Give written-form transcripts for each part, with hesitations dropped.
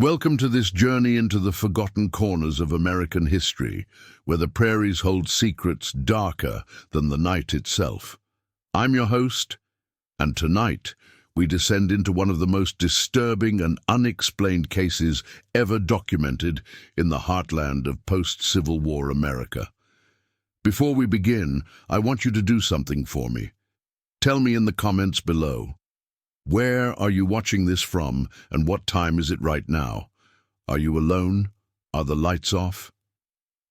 Welcome to this journey into the forgotten corners of American history, where the prairies hold secrets darker than the night itself. I'm your host, and tonight we descend into one of the most disturbing and unexplained cases ever documented in the heartland of post-Civil War America. Before we begin, I want you to do something for me. Tell me in the comments below. Where are you watching this from, and what time is it right now? Are you alone? Are the lights off?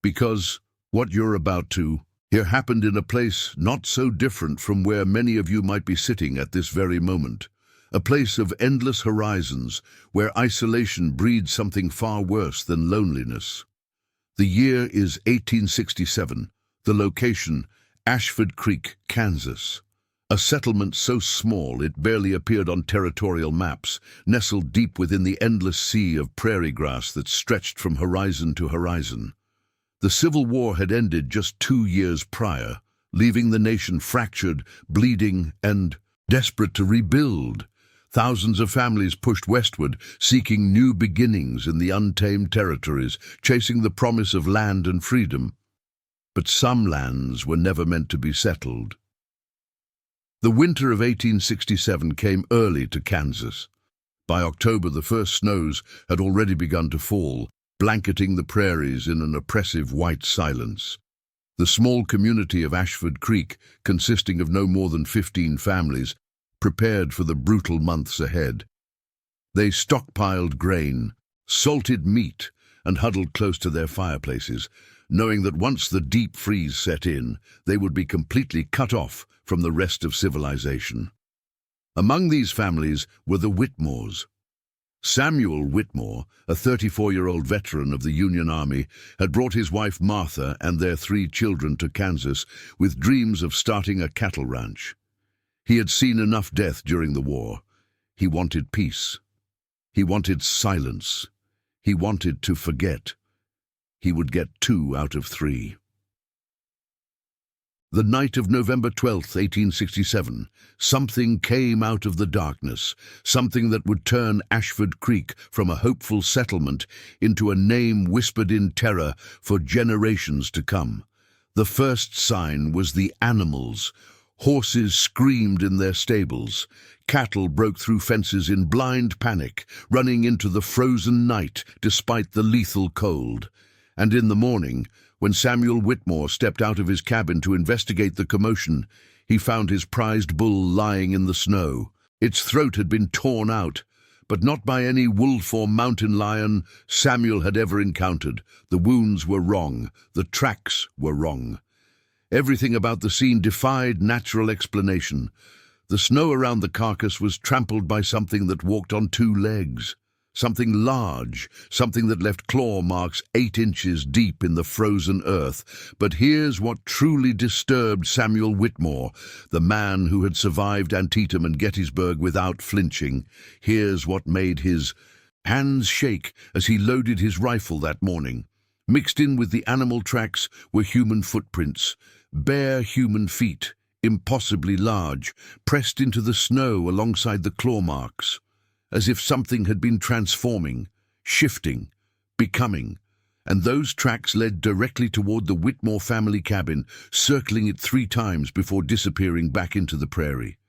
Because what you're about to hear happened in a place not so different from where many of you might be sitting at this very moment. A place of endless horizons, where isolation breeds something far worse than loneliness. The year is 1867. The location, Ashford Creek, Kansas. A settlement so small it barely appeared on territorial maps, nestled deep within the endless sea of prairie grass that stretched from horizon to horizon. The Civil War had ended just 2 years prior, leaving the nation fractured, bleeding, and desperate to rebuild. Thousands of families pushed westward, seeking new beginnings in the untamed territories, chasing the promise of land and freedom. But some lands were never meant to be settled. The winter of 1867 came early to Kansas. By October, the first snows had already begun to fall, blanketing the prairies in an oppressive white silence. The small community of Ashford Creek, consisting of no more than 15 families, prepared for the brutal months ahead. They stockpiled grain, salted meat, and huddled close to their fireplaces, knowing that once the deep freeze set in, they would be completely cut off from the rest of civilization. Among these families were the Whitmores. Samuel Whitmore, a 34-year-old veteran of the Union Army, had brought his wife Martha and their 3 children to Kansas with dreams of starting a cattle ranch. He had seen enough death during the war. He wanted peace. He wanted silence. He wanted to forget. He would get 2 out of 3. The night of November 12th, 1867, something came out of the darkness, something that would turn Ashford Creek from a hopeful settlement into a name whispered in terror for generations to come. The first sign was the animals. Horses screamed in their stables. Cattle broke through fences in blind panic, running into the frozen night despite the lethal cold. And in the morning, when Samuel Whitmore stepped out of his cabin to investigate the commotion, he found his prized bull lying in the snow. Its throat had been torn out, but not by any wolf or mountain lion Samuel had ever encountered. The wounds were wrong. The tracks were wrong. Everything about the scene defied natural explanation. The snow around the carcass was trampled by something that walked on 2 legs. Something large, something that left claw marks 8 inches deep in the frozen earth. But here's what truly disturbed Samuel Whitmore, the man who had survived Antietam and Gettysburg without flinching. Here's what made his hands shake as he loaded his rifle that morning. Mixed in with the animal tracks were human footprints, bare human feet, impossibly large, pressed into the snow alongside the claw marks. As if something had been transforming, shifting, becoming, and those tracks led directly toward the Whitmore family cabin, circling it 3 times before disappearing back into the prairie.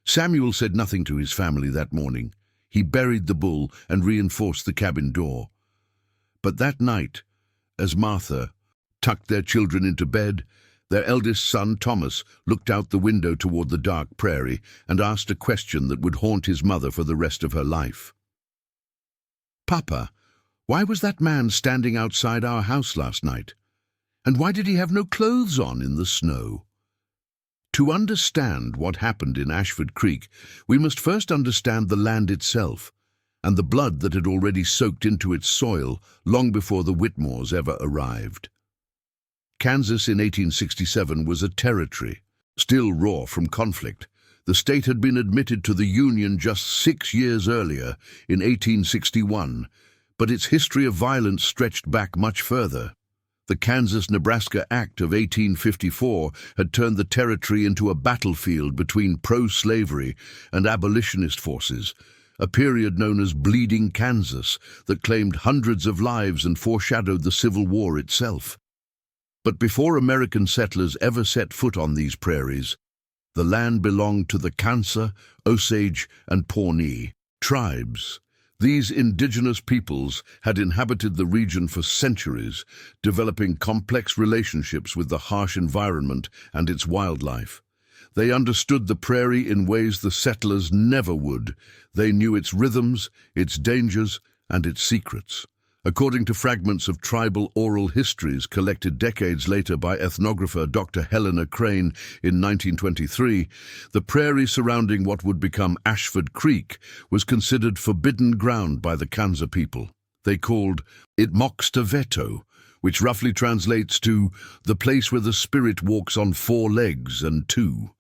Samuel said nothing to his family that morning. He buried the bull and reinforced the cabin door. But that night, as Martha tucked their children into bed, their eldest son, Thomas, looked out the window toward the dark prairie and asked a question that would haunt his mother for the rest of her life. "Papa, why was that man standing outside our house last night? And why did he have no clothes on in the snow?" To understand what happened in Ashford Creek, we must first understand the land itself and the blood that had already soaked into its soil long before the Whitmores ever arrived. Kansas in 1867 was a territory, still raw from conflict. The state had been admitted to the Union just 6 years earlier, in 1861, but its history of violence stretched back much further. The Kansas-Nebraska Act of 1854 had turned the territory into a battlefield between pro-slavery and abolitionist forces, a period known as Bleeding Kansas that claimed hundreds of lives and foreshadowed the Civil War itself. But before American settlers ever set foot on these prairies, the land belonged to the Kansa, Osage, and Pawnee tribes. These indigenous peoples had inhabited the region for centuries, developing complex relationships with the harsh environment and its wildlife. They understood the prairie in ways the settlers never would. They knew its rhythms, its dangers, and its secrets. According to fragments of tribal oral histories collected decades later by ethnographer Dr. Helena Crane in 1923, the prairie surrounding what would become Ashford Creek was considered forbidden ground by the Kansa people. They called it Moxtaveto, which roughly translates to the place where the spirit walks on 4 legs and 2.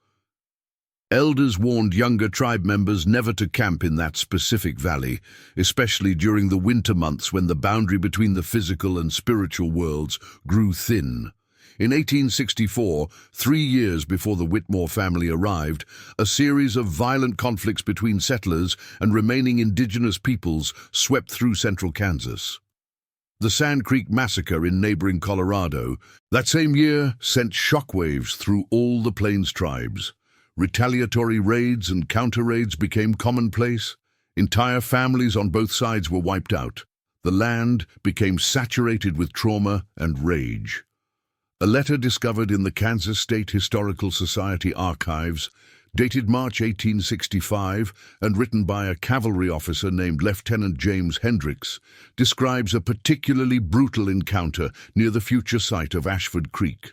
Elders warned younger tribe members never to camp in that specific valley, especially during the winter months when the boundary between the physical and spiritual worlds grew thin. In 1864, 3 years before the Whitmore family arrived, a series of violent conflicts between settlers and remaining indigenous peoples swept through central Kansas. The Sand Creek Massacre in neighboring Colorado, that same year, sent shockwaves through all the Plains tribes. Retaliatory raids and counter-raids became commonplace. Entire families on both sides were wiped out. The land became saturated with trauma and rage. A letter discovered in the Kansas State Historical Society archives, dated March 1865 and written by a cavalry officer named Lieutenant James Hendricks, describes a particularly brutal encounter near the future site of Ashford Creek.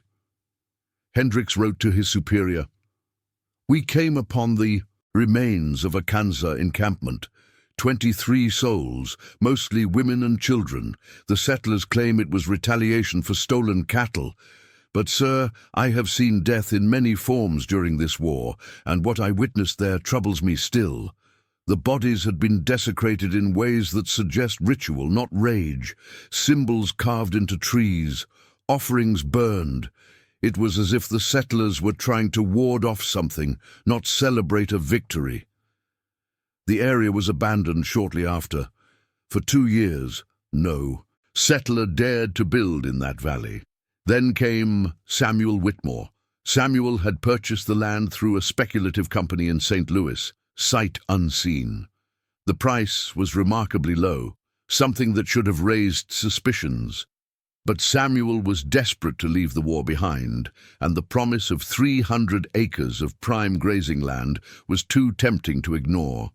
Hendricks wrote to his superior, "We came upon the remains of a Kansa encampment, 23 souls, mostly women and children. The settlers claim it was retaliation for stolen cattle. But, sir, I have seen death in many forms during this war, and what I witnessed there troubles me still. The bodies had been desecrated in ways that suggest ritual, not rage. Symbols carved into trees, offerings burned. It was as if the settlers were trying to ward off something, not celebrate a victory." The area was abandoned shortly after. For 2 years, no settler dared to build in that valley. Then came Samuel Whitmore. Samuel had purchased the land through a speculative company in St. Louis, sight unseen. The price was remarkably low, something that should have raised suspicions. But Samuel was desperate to leave the war behind, and the promise of 300 acres of prime grazing land was too tempting to ignore.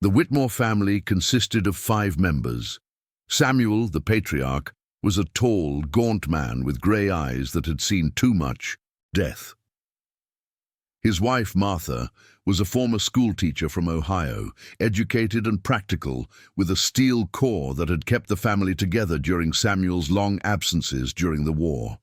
The Whitmore family consisted of 5 members. Samuel, the patriarch, was a tall, gaunt man with grey eyes that had seen too much death. His wife, Martha, was a former schoolteacher from Ohio, educated and practical, with a steel core that had kept the family together during Samuel's long absences during the war.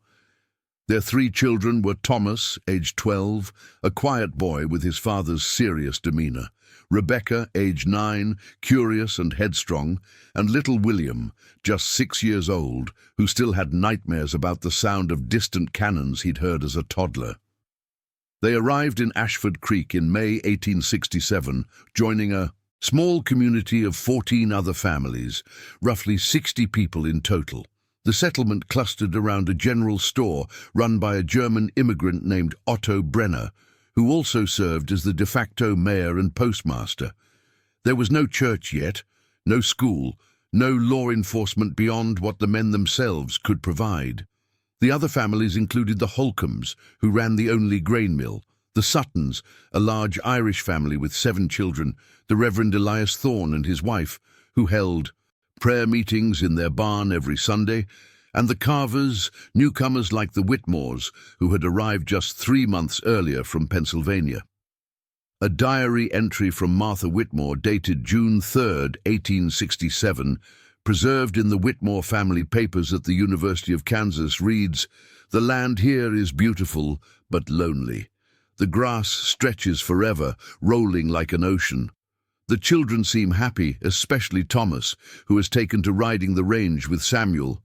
Their 3 children were Thomas, aged 12, a quiet boy with his father's serious demeanor, Rebecca, aged 9, curious and headstrong, and little William, just 6 years old, who still had nightmares about the sound of distant cannons he'd heard as a toddler. They arrived in Ashford Creek in May 1867, joining a small community of 14 other families, roughly 60 people in total. The settlement clustered around a general store run by a German immigrant named Otto Brenner, who also served as the de facto mayor and postmaster. There was no church yet, no school, no law enforcement beyond what the men themselves could provide. The other families included the Holcombs, who ran the only grain mill, the Suttons, a large Irish family with 7 children, the Reverend Elias Thorne and his wife, who held prayer meetings in their barn every Sunday, and the Carvers, newcomers like the Whitmores, who had arrived just 3 months earlier from Pennsylvania. A diary entry from Martha Whitmore dated June 3, 1867, preserved in the Whitmore family papers at the University of Kansas, reads, "The land here is beautiful but lonely. The grass stretches forever, rolling like an ocean. The children seem happy, especially Thomas, who has taken to riding the range with Samuel.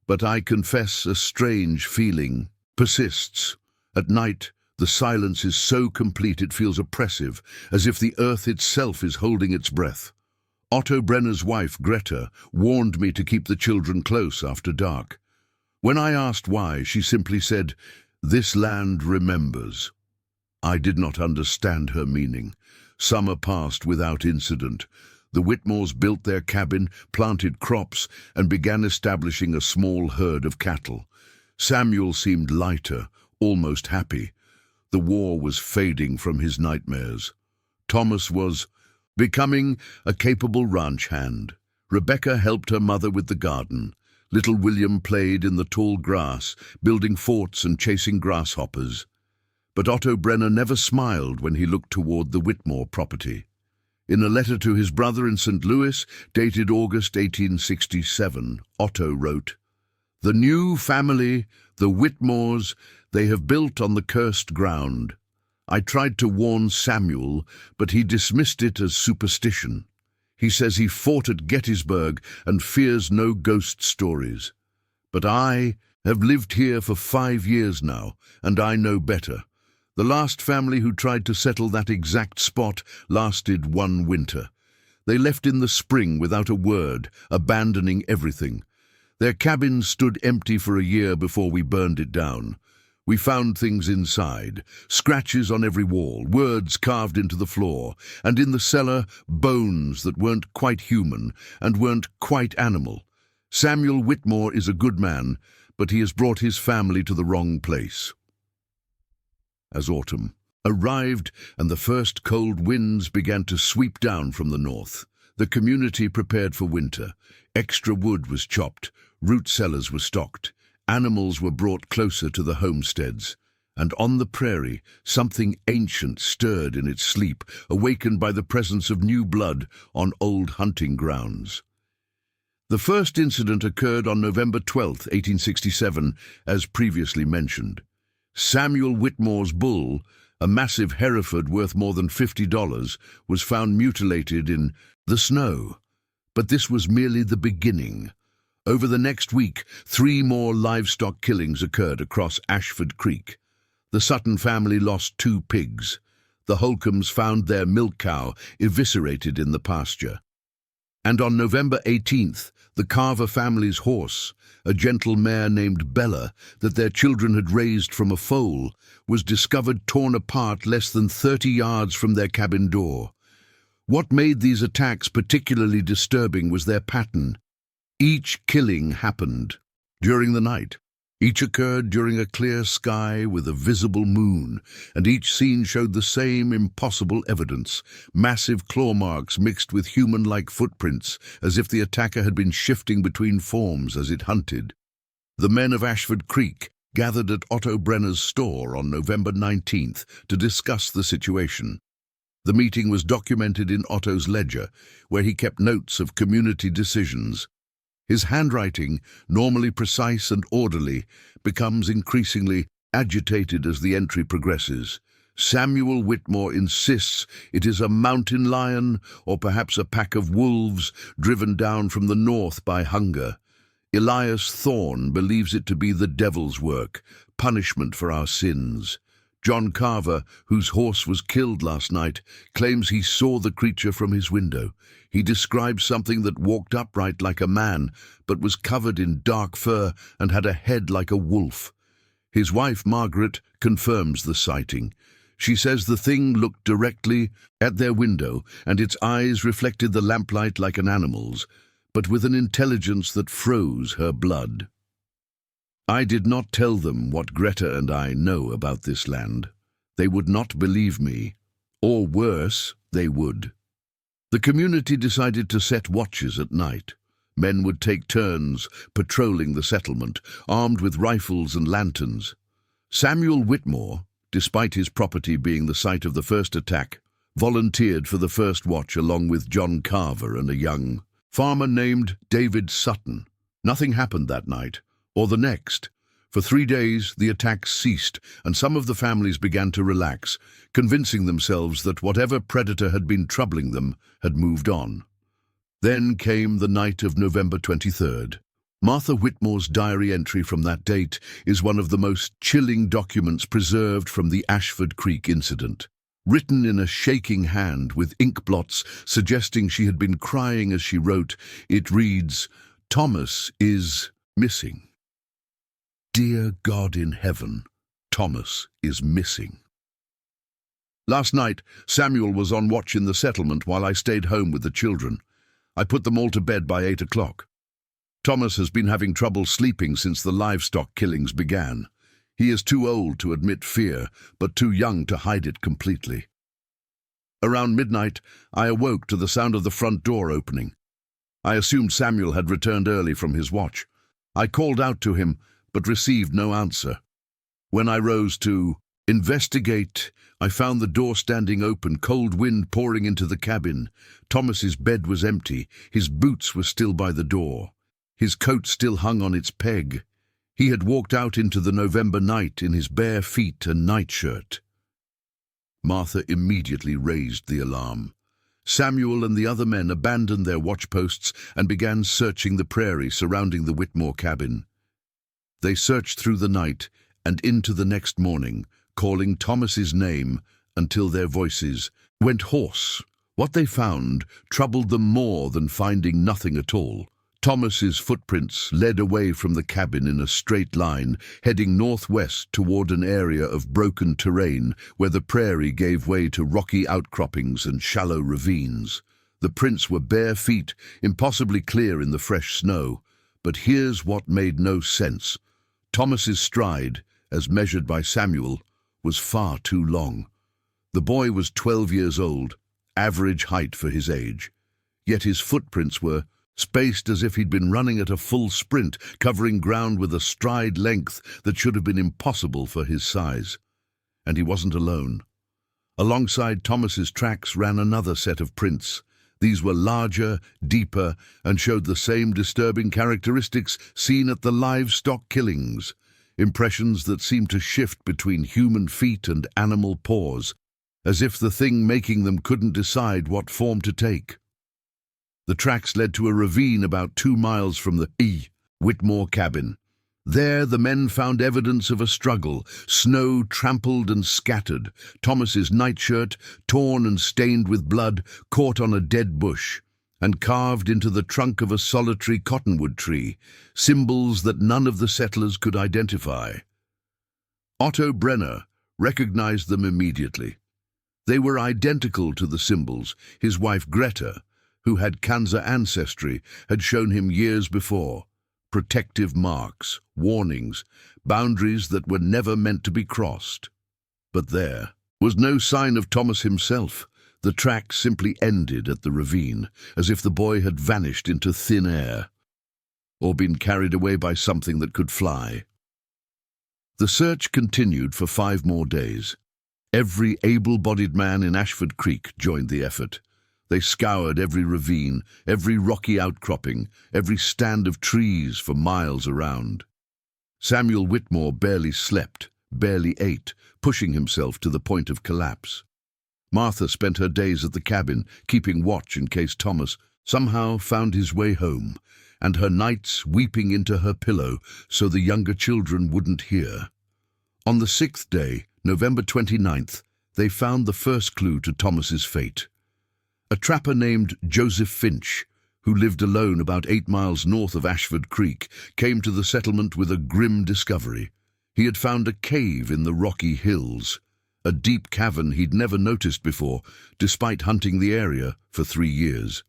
But I confess a strange feeling persists. At night, the silence is so complete it feels oppressive, as if the earth itself is holding its breath. Otto Brenner's wife, Greta, warned me to keep the children close after dark. When I asked why, she simply said, "This land remembers." I did not understand her meaning. Summer passed without incident. The Whitmores built their cabin, planted crops, and began establishing a small herd of cattle. Samuel seemed lighter, almost happy. The war was fading from his nightmares. Thomas was becoming a capable ranch hand. Rebecca helped her mother with the garden. Little William played in the tall grass, building forts and chasing grasshoppers. But Otto Brenner never smiled when he looked toward the Whitmore property. In a letter to his brother in St. Louis, dated August 1867, Otto wrote, "The new family, the Whitmores, they have built on the cursed ground. I tried to warn Samuel, but he dismissed it as superstition. He says he fought at Gettysburg and fears no ghost stories. But I have lived here for 5 years now, and I know better. The last family who tried to settle that exact spot lasted 1 winter. They left in the spring without a word, abandoning everything. Their cabin stood empty for a year before we burned it down. We found things inside, scratches on every wall, words carved into the floor, and in the cellar, bones that weren't quite human and weren't quite animal. Samuel Whitmore is a good man, but he has brought his family to the wrong place." As autumn arrived and the first cold winds began to sweep down from the north, the community prepared for winter. Extra wood was chopped, root cellars were stocked, animals were brought closer to the homesteads, and on the prairie something ancient stirred in its sleep, awakened by the presence of new blood on old hunting grounds. The first incident occurred on November 12, 1867, as previously mentioned. Samuel Whitmore's bull, a massive Hereford worth more than $50, was found mutilated in the snow. But this was merely the beginning. Over the next week, 3 more livestock killings occurred across Ashford Creek. The Sutton family lost 2 pigs. The Holcombs found their milk cow eviscerated in the pasture. And on November 18th, the Carver family's horse, a gentle mare named Bella that their children had raised from a foal, was discovered torn apart less than 30 yards from their cabin door. What made these attacks particularly disturbing was their pattern. Each killing happened during the night. Each occurred during a clear sky with a visible moon, and each scene showed the same impossible evidence, massive claw marks mixed with human-like footprints, as if the attacker had been shifting between forms as it hunted. The men of Ashford Creek gathered at Otto Brenner's store on November 19th to discuss the situation. The meeting was documented in Otto's ledger, where he kept notes of community decisions. His handwriting, normally precise and orderly, becomes increasingly agitated as the entry progresses. Samuel Whitmore insists it is a mountain lion or perhaps a pack of wolves driven down from the north by hunger. Elias Thorne believes it to be the devil's work, punishment for our sins. John Carver, whose horse was killed last night, claims he saw the creature from his window. He describes something that walked upright like a man, but was covered in dark fur and had a head like a wolf. His wife, Margaret, confirms the sighting. She says the thing looked directly at their window, and its eyes reflected the lamplight like an animal's, but with an intelligence that froze her blood. I did not tell them what Greta and I know about this land. They would not believe me. Or worse, they would. The community decided to set watches at night. Men would take turns patrolling the settlement, armed with rifles and lanterns. Samuel Whitmore, despite his property being the site of the first attack, volunteered for the first watch along with John Carver and a young farmer named David Sutton. Nothing happened that night, or the next. For 3 days, the attacks ceased, and some of the families began to relax, convincing themselves that whatever predator had been troubling them had moved on. Then came the night of November 23rd. Martha Whitmore's diary entry from that date is one of the most chilling documents preserved from the Ashford Creek incident. Written in a shaking hand with ink blots suggesting she had been crying as she wrote, it reads, "Thomas is missing. Dear God in heaven, Thomas is missing." Last night, Samuel was on watch in the settlement while I stayed home with the children. I put them all to bed by 8 o'clock. Thomas has been having trouble sleeping since the livestock killings began. He is too old to admit fear, but too young to hide it completely. Around midnight, I awoke to the sound of the front door opening. I assumed Samuel had returned early from his watch. I called out to him, but received no answer. When I rose to investigate, I found the door standing open, cold wind pouring into the cabin. Thomas's bed was empty. His boots were still by the door. His coat still hung on its peg. He had walked out into the November night in his bare feet and nightshirt. Martha immediately raised the alarm. Samuel and the other men abandoned their watchposts and began searching the prairie surrounding the Whitmore cabin. They searched through the night and into the next morning, calling Thomas's name until their voices went hoarse. What they found troubled them more than finding nothing at all. Thomas's footprints led away from the cabin in a straight line, heading northwest toward an area of broken terrain where the prairie gave way to rocky outcroppings and shallow ravines. The prints were bare feet, impossibly clear in the fresh snow. But here's what made no sense. Thomas's stride, as measured by Samuel, was far too long. The boy was 12 years old, average height for his age. Yet his footprints were spaced as if he'd been running at a full sprint, covering ground with a stride length that should have been impossible for his size. And he wasn't alone. Alongside Thomas's tracks ran another set of prints. These were larger, deeper, and showed the same disturbing characteristics seen at the livestock killings. Impressions that seemed to shift between human feet and animal paws, as if the thing making them couldn't decide what form to take. The tracks led to a ravine about 2 miles from the Whitmore cabin. There the men found evidence of a struggle, snow trampled and scattered, Thomas's nightshirt, torn and stained with blood, caught on a dead bush, and carved into the trunk of a solitary cottonwood tree, symbols that none of the settlers could identify. Otto Brenner recognized them immediately. They were identical to the symbols his wife Greta, who had Kansa ancestry, had shown him years before. Protective marks, warnings, boundaries that were never meant to be crossed. But there was no sign of Thomas himself. The tracks simply ended at the ravine, as if the boy had vanished into thin air, or been carried away by something that could fly. The search continued for 5 more days. Every able-bodied man in Ashford Creek joined the effort. They scoured every ravine, every rocky outcropping, every stand of trees for miles around. Samuel Whitmore barely slept, barely ate, pushing himself to the point of collapse. Martha spent her days at the cabin, keeping watch in case Thomas somehow found his way home, and her nights weeping into her pillow so the younger children wouldn't hear. On the 6th day, November 29th, they found the first clue to Thomas's fate. A trapper named Joseph Finch, who lived alone about 8 miles north of Ashford Creek, came to the settlement with a grim discovery. He had found a cave in the rocky hills, a deep cavern he'd never noticed before, despite hunting the area for 3 years.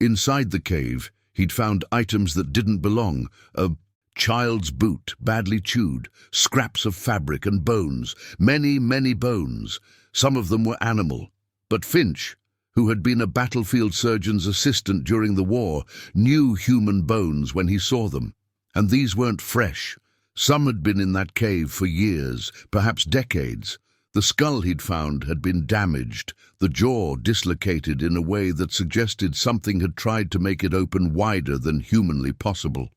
Inside the cave, he'd found items that didn't belong, a child's boot, badly chewed, scraps of fabric and bones, many, many bones. Some of them were animal. But Finch, who had been a battlefield surgeon's assistant during the war, knew human bones when he saw them. And these weren't fresh. Some had been in that cave for years, perhaps decades. The skull he'd found had been damaged, the jaw dislocated in a way that suggested something had tried to make it open wider than humanly possible.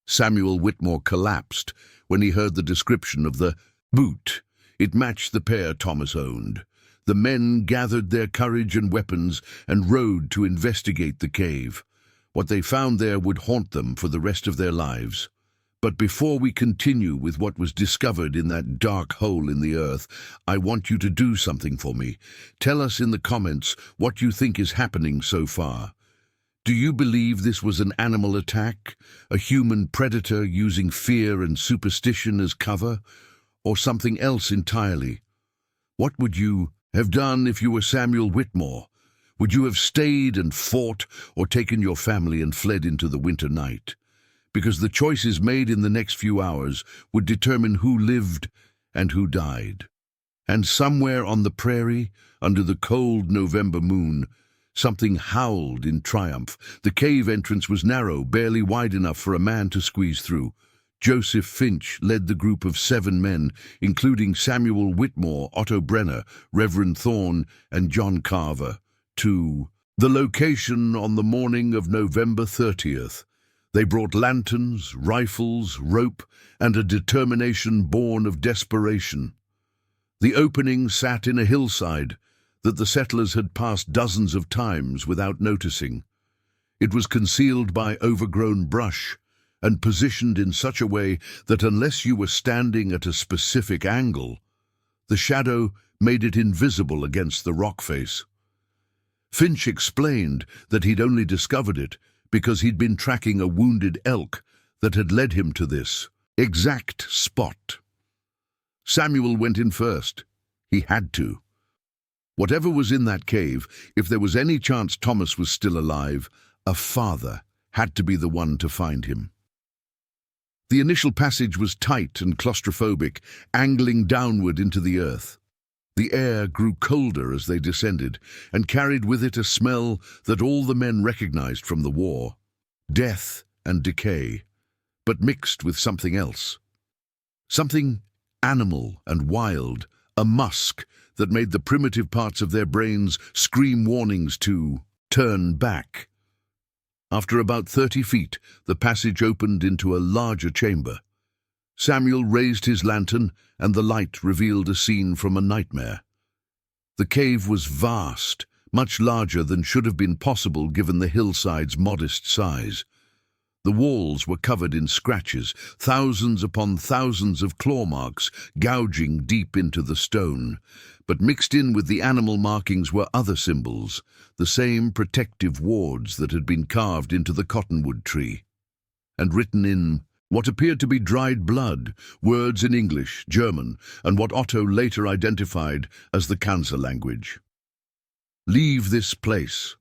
Samuel Whitmore collapsed when he heard the description of the boot. It matched the pair Thomas owned. The men gathered their courage and weapons and rode to investigate the cave. What they found there would haunt them for the rest of their lives. But before we continue with what was discovered in that dark hole in the earth, I want you to do something for me. Tell us in the comments what you think is happening so far. Do you believe this was an animal attack, a human predator using fear and superstition as cover, or something else entirely? What would you have done if you were Samuel Whitmore? Would you have stayed and fought, or taken your family and fled into the winter night? Because the choices made in the next few hours would determine who lived and who died. And somewhere on the prairie, under the cold November moon, something howled in triumph. The cave entrance was narrow, barely wide enough for a man to squeeze through. Joseph Finch led the group of 7 men, including Samuel Whitmore, Otto Brenner, Reverend Thorne, and John Carver, to the location on the morning of November 30th. They brought lanterns, rifles, rope, and a determination born of desperation. The opening sat in a hillside that the settlers had passed dozens of times without noticing. It was concealed by overgrown brush and positioned in such a way that unless you were standing at a specific angle, the shadow made it invisible against the rock face. Finch explained that he'd only discovered it because he'd been tracking a wounded elk that had led him to this exact spot. Samuel went in first. He had to. Whatever was in that cave, if there was any chance Thomas was still alive, a father had to be the one to find him. The initial passage was tight and claustrophobic, angling downward into the earth. The air grew colder as they descended, and carried with it a smell that all the men recognized from the war: death and decay, but mixed with something else. Something animal and wild, a musk that made the primitive parts of their brains scream warnings to turn back. After about 30 feet, the passage opened into a larger chamber. Samuel raised his lantern, and the light revealed a scene from a nightmare. The cave was vast, much larger than should have been possible given the hillside's modest size. The walls were covered in scratches, thousands upon thousands of claw marks gouging deep into the stone. But mixed in with the animal markings were other symbols, the same protective wards that had been carved into the cottonwood tree. And written in what appeared to be dried blood, words in English, German, and what Otto later identified as the Kansa language. Leave this place.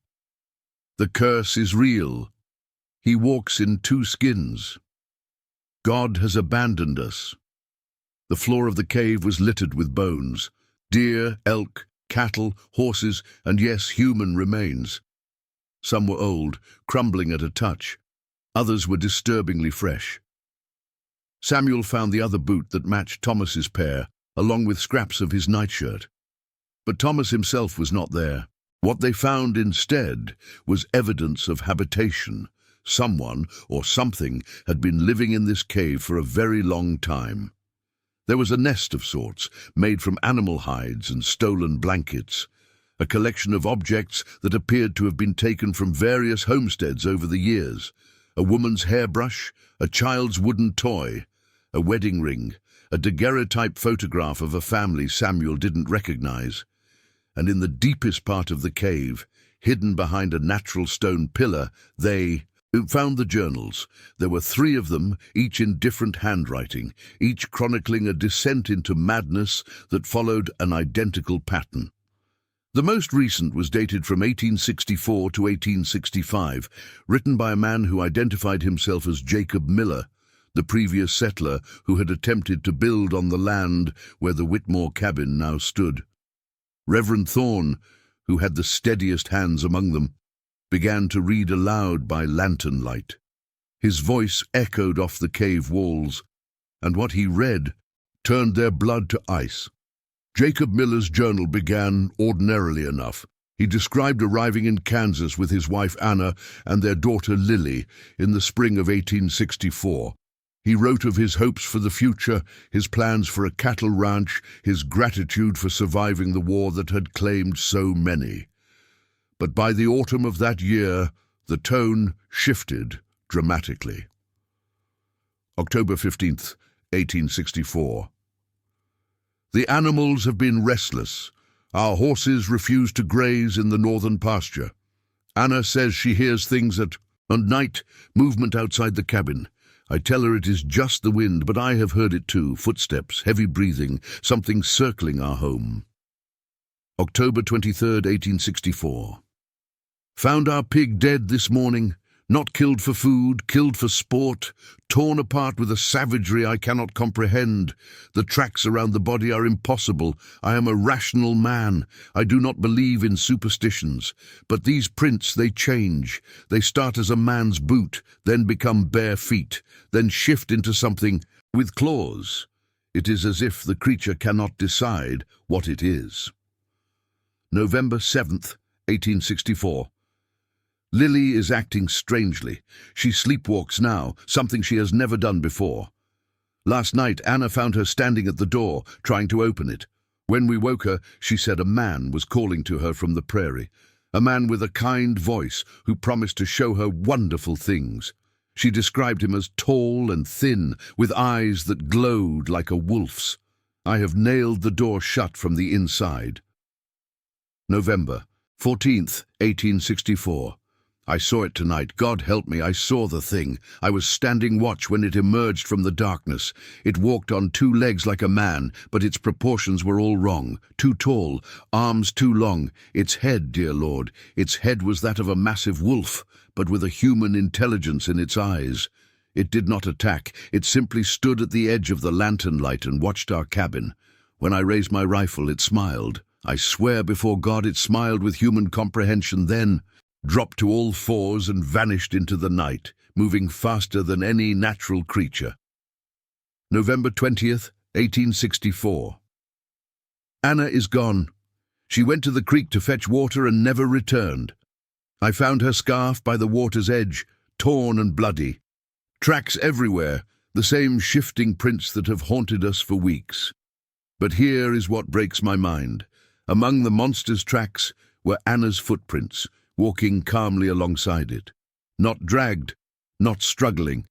The curse is real. He walks in 2 skins. God has abandoned us. The floor of the cave was littered with bones. Deer, elk, cattle, horses, and yes, human remains. Some were old, crumbling at a touch. Others were disturbingly fresh. Samuel found the other boot that matched Thomas's pair, along with scraps of his nightshirt. But Thomas himself was not there. What they found instead was evidence of habitation. Someone or something had been living in this cave for a very long time. There was a nest of sorts, made from animal hides and stolen blankets, a collection of objects that appeared to have been taken from various homesteads over the years: a woman's hairbrush, a child's wooden toy, a wedding ring, a daguerreotype photograph of a family Samuel didn't recognize. And in the deepest part of the cave, hidden behind a natural stone pillar, they found the journals. There were 3 of them, each in different handwriting, each chronicling a descent into madness that followed an identical pattern. The most recent was dated from 1864 to 1865, written by a man who identified himself as Jacob Miller, the previous settler who had attempted to build on the land where the Whitmore cabin now stood. Reverend Thorne, who had the steadiest hands among them, began to read aloud by lantern light. His voice echoed off the cave walls, and what he read turned their blood to ice. Jacob Miller's journal began ordinarily enough. He described arriving in Kansas with his wife Anna and their daughter Lily in the spring of 1864. He wrote of his hopes for the future, his plans for a cattle ranch, his gratitude for surviving the war that had claimed so many. But by the autumn of that year, the tone shifted dramatically. October 15th, 1864. The animals have been restless. Our horses refuse to graze in the northern pasture. Anna says she hears things at night, movement outside the cabin. I tell her it is just the wind, but I have heard it too. Footsteps, heavy breathing, something circling our home. October 23rd, 1864. Found our pig dead this morning. Not killed for food, killed for sport, torn apart with a savagery I cannot comprehend. The tracks around the body are impossible. I am a rational man. I do not believe in superstitions. But these prints, they change. They start as a man's boot, then become bare feet, then shift into something with claws. It is as if the creature cannot decide what it is. November 7th, 1864. Lily is acting strangely. She sleepwalks now, something she has never done before. Last night, Anna found her standing at the door, trying to open it. When we woke her, she said a man was calling to her from the prairie, a man with a kind voice who promised to show her wonderful things. She described him as tall and thin, with eyes that glowed like a wolf's. I have nailed the door shut from the inside. November 14th, 1864. I saw it tonight. God help me, I saw the thing. I was standing watch when it emerged from the darkness. It walked on two legs like a man, but its proportions were all wrong. Too tall, arms too long. Its head, dear Lord, its head was that of a massive wolf, but with a human intelligence in its eyes. It did not attack. It simply stood at the edge of the lantern light and watched our cabin. When I raised my rifle, it smiled. I swear before God it smiled with human comprehension then, dropped to all fours and vanished into the night, moving faster than any natural creature. November 20th, 1864. Anna is gone. She went to the creek to fetch water and never returned. I found her scarf by the water's edge, torn and bloody. Tracks everywhere, the same shifting prints that have haunted us for weeks. But here is what breaks my mind. Among the monster's tracks were Anna's footprints, walking calmly alongside it. Not dragged, not struggling,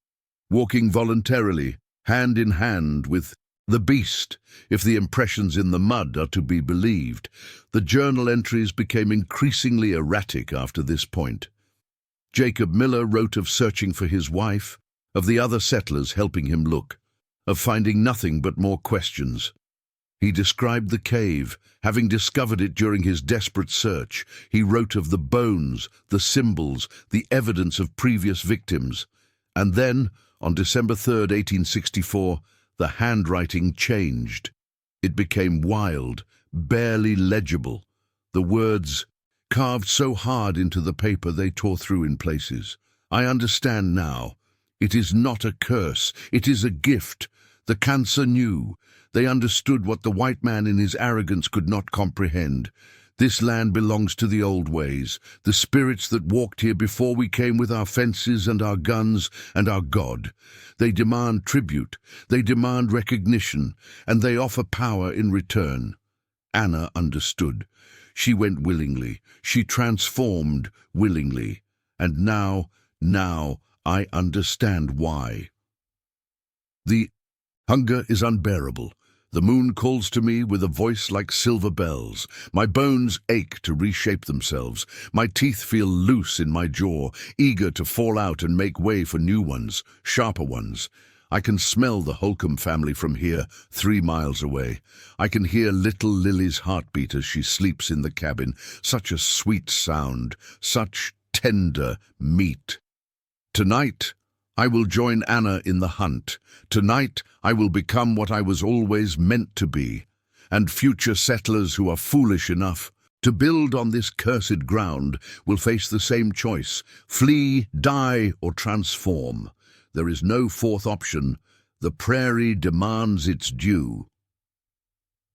walking voluntarily, hand in hand with the beast, if the impressions in the mud are to be believed. The journal entries became increasingly erratic after this point. Jacob Miller wrote of searching for his wife, of the other settlers helping him look, of finding nothing but more questions. He described the cave, having discovered it during his desperate search. He wrote of the bones, the symbols, the evidence of previous victims. And then, on December 3rd, 1864, the handwriting changed. It became wild, barely legible. The words carved so hard into the paper they tore through in places. I understand now. It is not a curse, it is a gift. The cancer knew. They understood what the white man in his arrogance could not comprehend. This land belongs to the old ways, the spirits that walked here before we came with our fences and our guns and our God. They demand tribute, they demand recognition, and they offer power in return. Anna understood. She went willingly. She transformed willingly. And now I understand why. The hunger is unbearable. The moon calls to me with a voice like silver bells. My bones ache to reshape themselves. My teeth feel loose in my jaw, eager to fall out and make way for new ones, sharper ones. I can smell the Holcomb family from here, 3 miles away. I can hear little Lily's heartbeat as she sleeps in the cabin. Such a sweet sound, such tender meat. Tonight, I will join Anna in the hunt. Tonight, I will become what I was always meant to be. And future settlers who are foolish enough to build on this cursed ground will face the same choice: flee, die, or transform. There is no fourth option. The prairie demands its due.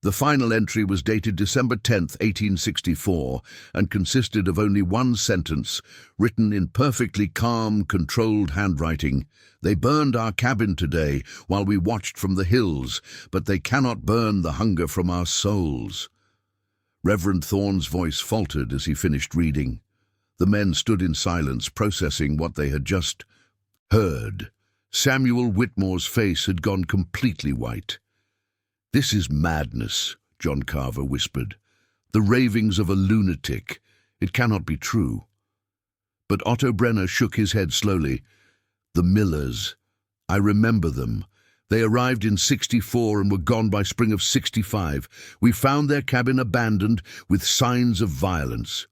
The final entry was dated December 10th, 1864, and consisted of only one sentence, written in perfectly calm, controlled handwriting. They burned our cabin today while we watched from the hills, but they cannot burn the hunger from our souls. Reverend Thorne's voice faltered as he finished reading. The men stood in silence, processing what they had just heard. Samuel Whitmore's face had gone completely white. "This is madness," John Carver whispered. "The ravings of a lunatic. It cannot be true." But Otto Brenner shook his head slowly. "The Millers. I remember them. They arrived in '64 and were gone by spring of '65. We found their cabin abandoned with signs of violence.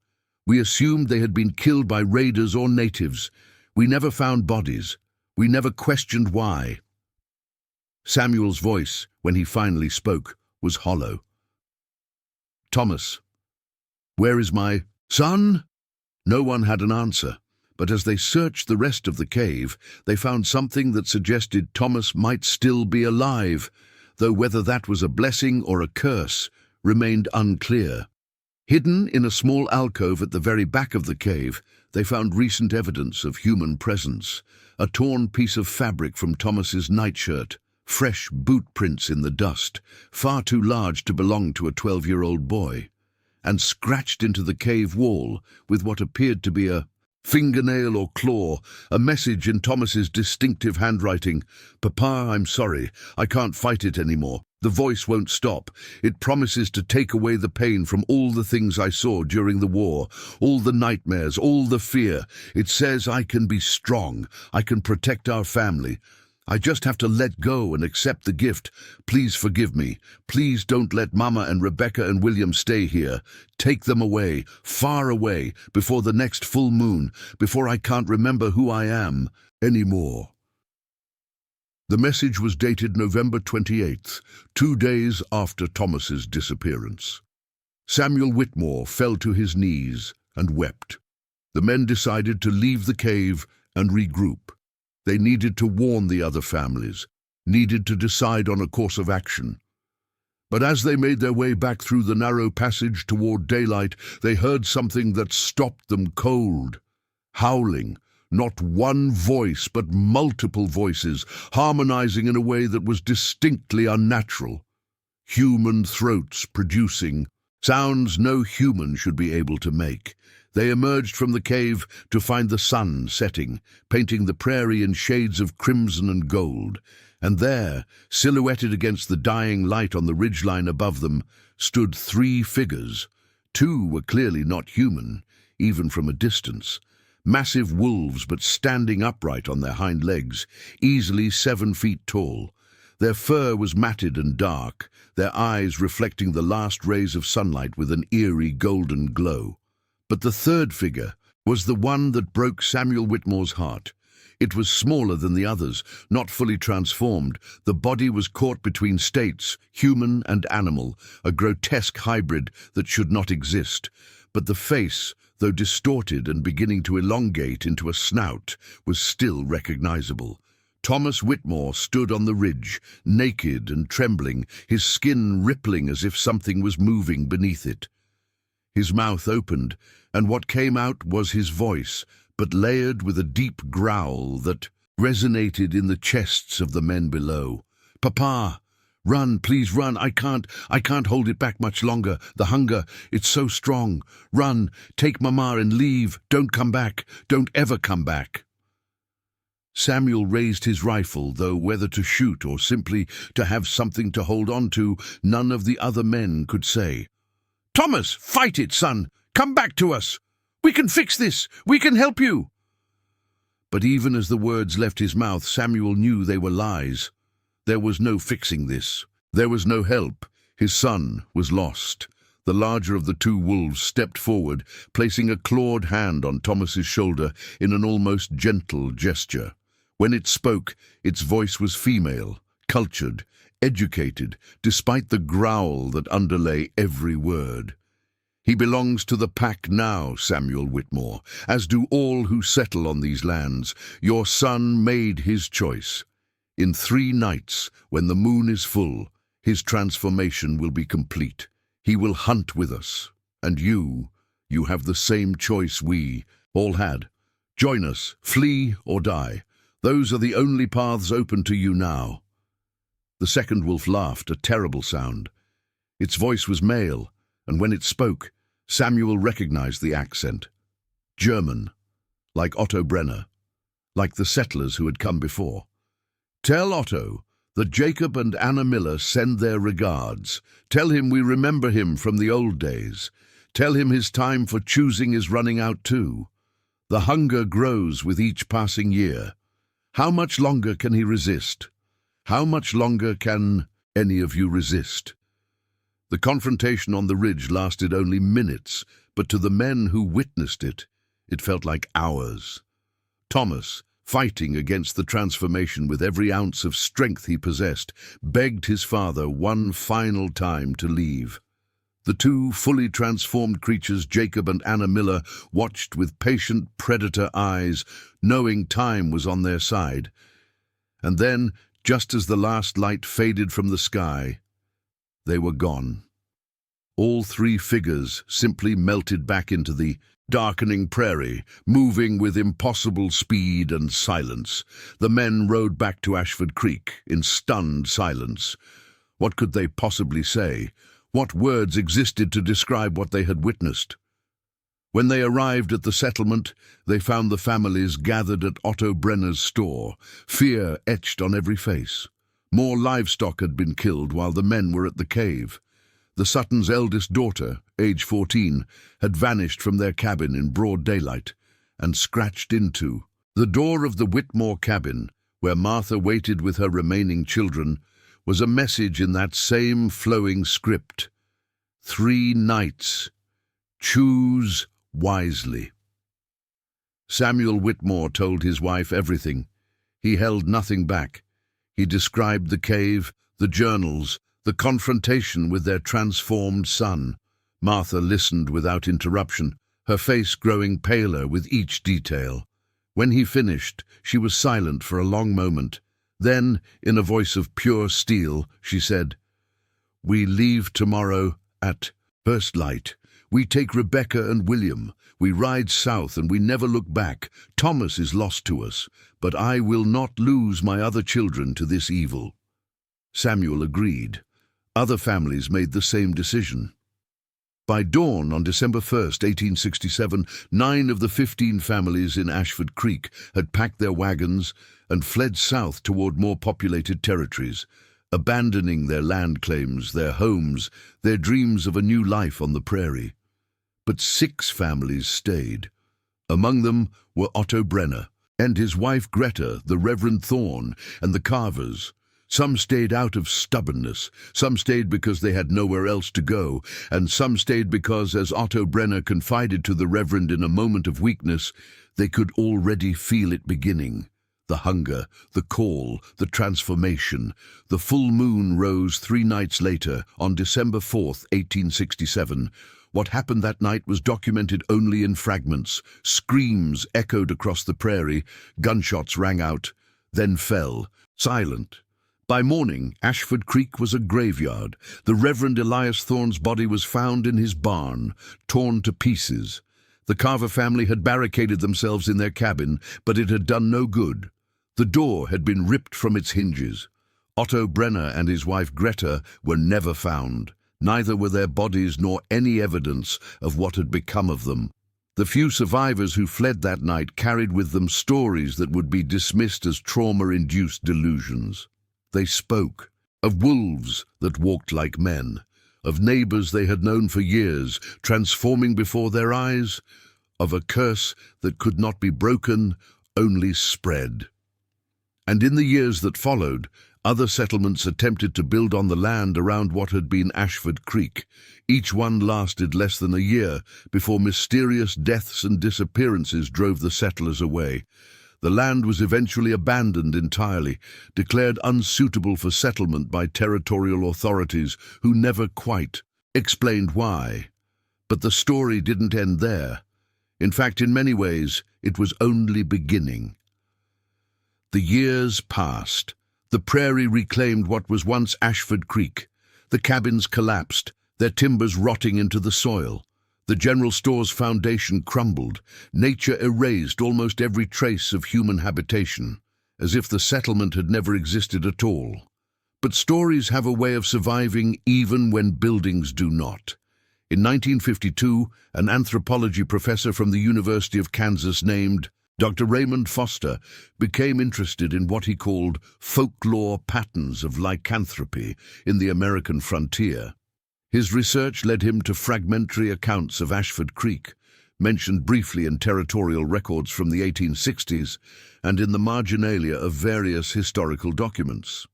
We assumed they had been killed by raiders or natives. We never found bodies. We never questioned why." Samuel's voice, when he finally spoke, was hollow. "Thomas, where is my son?" No one had an answer, but as they searched the rest of the cave, they found something that suggested Thomas might still be alive, though whether that was a blessing or a curse remained unclear. Hidden in a small alcove at the very back of the cave, they found recent evidence of human presence: a torn piece of fabric from Thomas's nightshirt, fresh boot prints in the dust, far too large to belong to a 12-year-old boy, and scratched into the cave wall with what appeared to be a fingernail or claw, a message in Thomas's distinctive handwriting: "Papa, I'm sorry. I can't fight it anymore. The voice won't stop. It promises to take away the pain from all the things I saw during the war, all the nightmares, all the fear. It says I can be strong. I can protect our family. I just have to let go and accept the gift. Please forgive me. Please don't let Mama and Rebecca and William stay here. Take them away, far away, before the next full moon, before I can't remember who I am anymore." The message was dated November 28th, 2 days after Thomas's disappearance. Samuel Whitmore fell to his knees and wept. The men decided to leave the cave and regroup. They needed to warn the other families, needed to decide on a course of action. But as they made their way back through the narrow passage toward daylight, they heard something that stopped them cold. Howling. Not one voice, but multiple voices, harmonizing in a way that was distinctly unnatural. Human throats producing sounds no human should be able to make. They emerged from the cave to find the sun setting, painting the prairie in shades of crimson and gold. And there, silhouetted against the dying light on the ridgeline above them, stood 3 figures. 2 were clearly not human, even from a distance. Massive wolves, but standing upright on their hind legs, easily 7 feet tall. Their fur was matted and dark, their eyes reflecting the last rays of sunlight with an eerie golden glow. But the 3rd figure was the one that broke Samuel Whitmore's heart. It was smaller than the others, not fully transformed. The body was caught between states, human and animal, a grotesque hybrid that should not exist. But the face, though distorted and beginning to elongate into a snout, was still recognizable. Thomas Whitmore stood on the ridge, naked and trembling, his skin rippling as if something was moving beneath it. His mouth opened, and what came out was his voice, but layered with a deep growl that resonated in the chests of the men below. "Papa! Run, please run. I can't hold it back much longer. The hunger, it's so strong. Run, take Mama and leave. Don't come back. Don't ever come back." Samuel raised his rifle, though whether to shoot or simply to have something to hold on to, none of the other men could say. "Thomas, fight it, son. Come back to us. We can fix this. We can help you." But even as the words left his mouth, Samuel knew they were lies. There was no fixing this. There was no help. His son was lost. The larger of the 2 wolves stepped forward, placing a clawed hand on Thomas's shoulder in an almost gentle gesture. When it spoke, its voice was female, cultured, educated, despite the growl that underlay every word. "He belongs to the pack now, Samuel Whitmore, as do all who settle on these lands. Your son made his choice. In 3 nights, when the moon is full, his transformation will be complete. He will hunt with us. And you have the same choice we all had. Join us, flee or die. Those are the only paths open to you now." The second wolf laughed, a terrible sound. Its voice was male, and when it spoke, Samuel recognized the accent. German, like Otto Brenner, like the settlers who had come before. Tell Otto that Jacob and Anna Miller send their regards. Tell him we remember him from the old days. Tell him his time for choosing is running out too. The hunger grows with each passing year. How much longer can he resist? How much longer can any of you resist? The confrontation on the ridge lasted only minutes, but to the men who witnessed it, it felt like hours. Thomas, fighting against the transformation with every ounce of strength he possessed, begged his father one final time to leave. The two fully transformed creatures, Jacob and Anna Miller, watched with patient predator eyes, knowing time was on their side. And then, just as the last light faded from the sky, they were gone. All three figures simply melted back into the darkening prairie, moving with impossible speed and silence. The men rode back to Ashford Creek in stunned silence. What could they possibly say? What words existed to describe what they had witnessed? When they arrived at the settlement, they found the families gathered at Otto Brenner's store, fear etched on every face. More livestock had been killed while the men were at the cave. The Suttons' eldest daughter, age 14, had vanished from their cabin in broad daylight and scratched into. The door of the Whitmore cabin, where Martha waited with her remaining children, was a message in that same flowing script. 3 nights. Choose wisely. Samuel Whitmore told his wife everything. He held nothing back. He described the cave, the journals, the confrontation with their transformed son. Martha listened without interruption, her face growing paler with each detail. When he finished, she was silent for a long moment. Then, in a voice of pure steel, she said, "We leave tomorrow at first light. We take Rebecca and William. We ride south and we never look back. Thomas is lost to us, but I will not lose my other children to this evil." Samuel agreed. Other families made the same decision. By dawn on December 1st, 1867, 9 of the 15 families in Ashford Creek had packed their wagons and fled south toward more populated territories, abandoning their land claims, their homes, their dreams of a new life on the prairie. But 6 families stayed. Among them were Otto Brenner and his wife Greta, the Reverend Thorne, and the Carvers. Some stayed out of stubbornness, some stayed because they had nowhere else to go, and some stayed because, as Otto Brenner confided to the Reverend in a moment of weakness, they could already feel it beginning. The hunger, the call, the transformation. The full moon rose 3 nights later, on December 4th, 1867. What happened that night was documented only in fragments. Screams echoed across the prairie, gunshots rang out, then fell, silent. By morning, Ashford Creek was a graveyard. The Reverend Elias Thorne's body was found in his barn, torn to pieces. The Carver family had barricaded themselves in their cabin, but it had done no good. The door had been ripped from its hinges. Otto Brenner and his wife Greta were never found. Neither were their bodies nor any evidence of what had become of them. The few survivors who fled that night carried with them stories that would be dismissed as trauma-induced delusions. They spoke of wolves that walked like men, of neighbors they had known for years, transforming before their eyes, of a curse that could not be broken, only spread. And in the years that followed, other settlements attempted to build on the land around what had been Ashford Creek. Each one lasted less than a year before mysterious deaths and disappearances drove the settlers away. The land was eventually abandoned entirely, declared unsuitable for settlement by territorial authorities who never quite explained why. But the story didn't end there. In fact, in many ways, it was only beginning. The years passed. The prairie reclaimed what was once Ashford Creek. The cabins collapsed, their timbers rotting into the soil. The general store's foundation crumbled. Nature erased almost every trace of human habitation, as if the settlement had never existed at all. But stories have a way of surviving even when buildings do not. In 1952, an anthropology professor from the University of Kansas named Dr. Raymond Foster became interested in what he called folklore patterns of lycanthropy in the American frontier. His research led him to fragmentary accounts of Ashford Creek, mentioned briefly in territorial records from the 1860s and in the marginalia of various historical documents.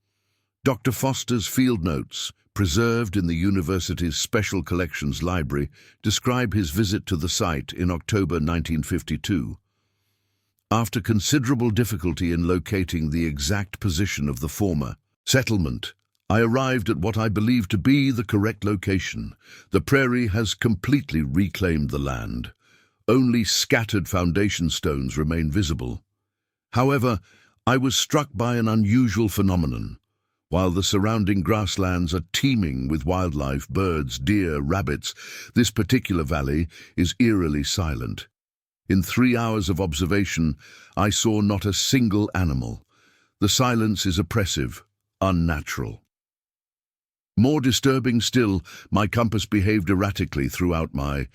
Dr. Foster's field notes, preserved in the university's Special Collections Library, describe his visit to the site in October 1952. After considerable difficulty in locating the exact position of the former settlement, I arrived at what I believe to be the correct location. The Prairie has completely reclaimed the land. Only scattered foundation stones remain visible. However, I was struck by an unusual phenomenon. While the surrounding grasslands are teeming with wildlife, birds, deer, rabbits, this particular valley is eerily silent. In 3 hours of observation, I saw not a single animal. The silence is oppressive, unnatural. More disturbing still, my compass behaved erratically throughout my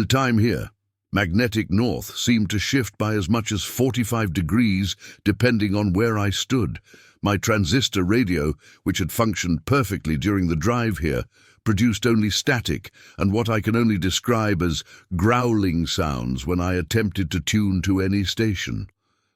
time here. Magnetic north seemed to shift by as much as 45 degrees depending on where I stood. My transistor radio, which had functioned perfectly during the drive here, produced only static and what I can only describe as growling sounds when I attempted to tune to any station.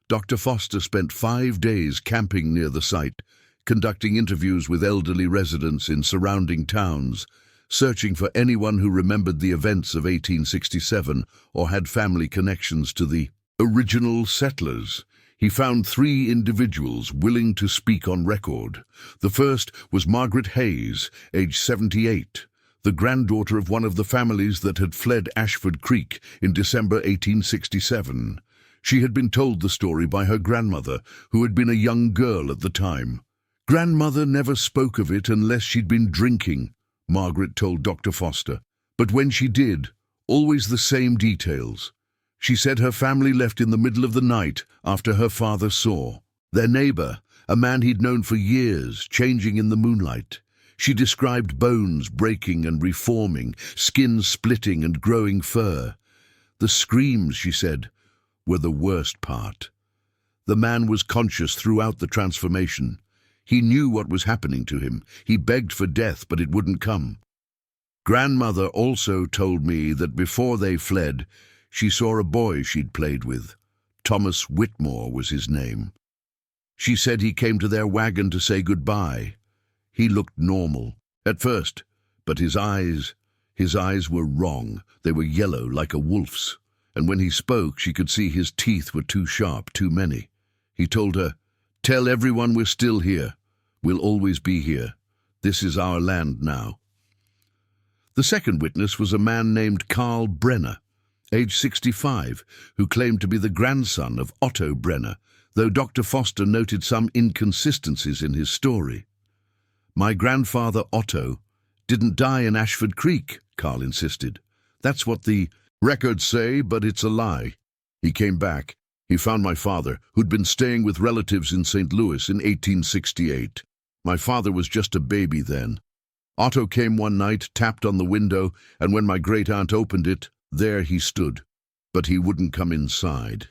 Dr. Foster spent 5 days camping near the site, conducting interviews with elderly residents in surrounding towns, searching for anyone who remembered the events of 1867 or had family connections to the original settlers. He found 3 individuals willing to speak on record. The first was Margaret Hayes, age 78, the granddaughter of one of the families that had fled Ashford Creek in December 1867. She had been told the story by her grandmother, who had been a young girl at the time. Grandmother never spoke of it unless she'd been drinking, Margaret told Dr. Foster. But when she did, always the same details. She said her family left in the middle of the night after her father saw their neighbor, a man he'd known for years, changing in the moonlight. She described bones breaking and reforming, skin splitting and growing fur. The screams, she said, were the worst part. The man was conscious throughout the transformation. He knew what was happening to him. He begged for death, but it wouldn't come. Grandmother also told me that before they fled, she saw a boy she'd played with. Thomas Whitmore was his name. She said he came to their wagon to say goodbye. He looked normal at first, but his eyes were wrong. They were yellow like a wolf's, and when he spoke, she could see his teeth were too sharp, too many. He told her, "Tell everyone we're still here. We'll always be here. This is our land now." The second witness was a man named Carl Brenner, age 65, who claimed to be the grandson of Otto Brenner, though Dr. Foster noted some inconsistencies in his story. "My grandfather Otto didn't die in Ashford Creek," Carl insisted. "That's what the records say, but it's a lie. He came back. He found my father, who'd been staying with relatives in St. Louis in 1868. My father was just a baby then. Otto came one night, tapped on the window, and when my great-aunt opened it, there he stood, but he wouldn't come inside.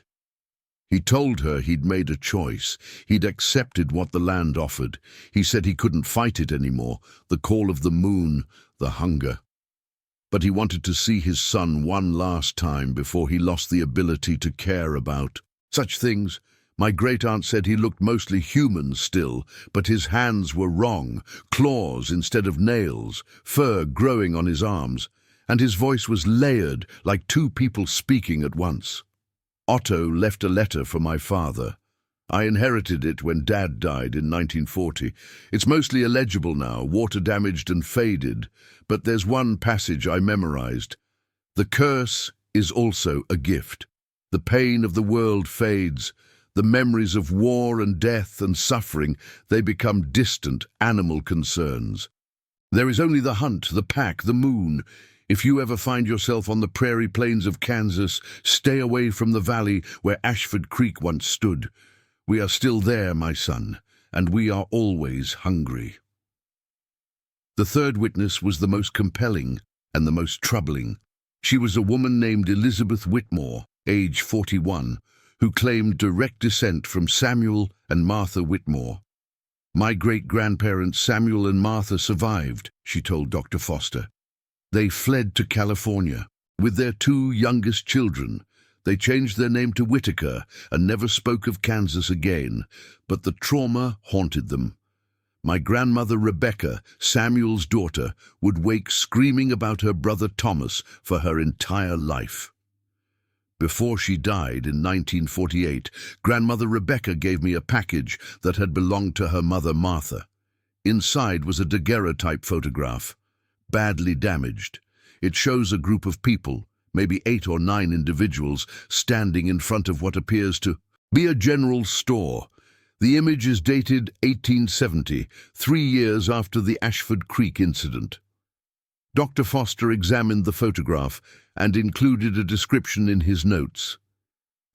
He told her he'd made a choice. He'd accepted what the land offered. He said he couldn't fight it anymore, the call of the moon, the hunger. But he wanted to see his son one last time before he lost the ability to care about such things. My great-aunt said he looked mostly human still, but his hands were wrong, claws instead of nails, fur growing on his arms, and his voice was layered like 2 people speaking at once. Otto left a letter for my father. I inherited it when Dad died in 1940. It's mostly illegible now, water-damaged and faded, but there's one passage I memorized. The curse is also a gift. The pain of the world fades. The memories of war and death and suffering, they become distant animal concerns. There is only the hunt, the pack, the moon. If you ever find yourself on the prairie plains of Kansas, stay away from the valley where Ashford Creek once stood. We are still there, my son, and we are always hungry." The third witness was the most compelling and the most troubling. She was a woman named Elizabeth Whitmore, age 41, who claimed direct descent from Samuel and Martha Whitmore. "My great-grandparents Samuel and Martha survived," she told Dr. Foster. "They fled to California with their two youngest children. They changed their name to Whitaker and never spoke of Kansas again, but the trauma haunted them. My grandmother Rebecca, Samuel's daughter, would wake screaming about her brother Thomas for her entire life. Before she died in 1948, Grandmother Rebecca gave me a package that had belonged to her mother Martha. Inside was a daguerreotype photograph, badly damaged. It shows a group of people, maybe 8 or 9 individuals, standing in front of what appears to be a general store. The image is dated 1870, 3 years after the Ashford Creek incident. Dr. Foster examined the photograph and included a description in his notes.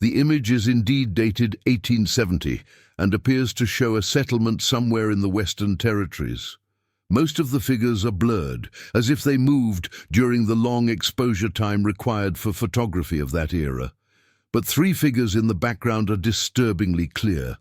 The image is indeed dated 1870 and appears to show a settlement somewhere in the Western Territories. Most of the figures are blurred, as if they moved during the long exposure time required for photography of that era. But 3 figures in the background are disturbingly clear.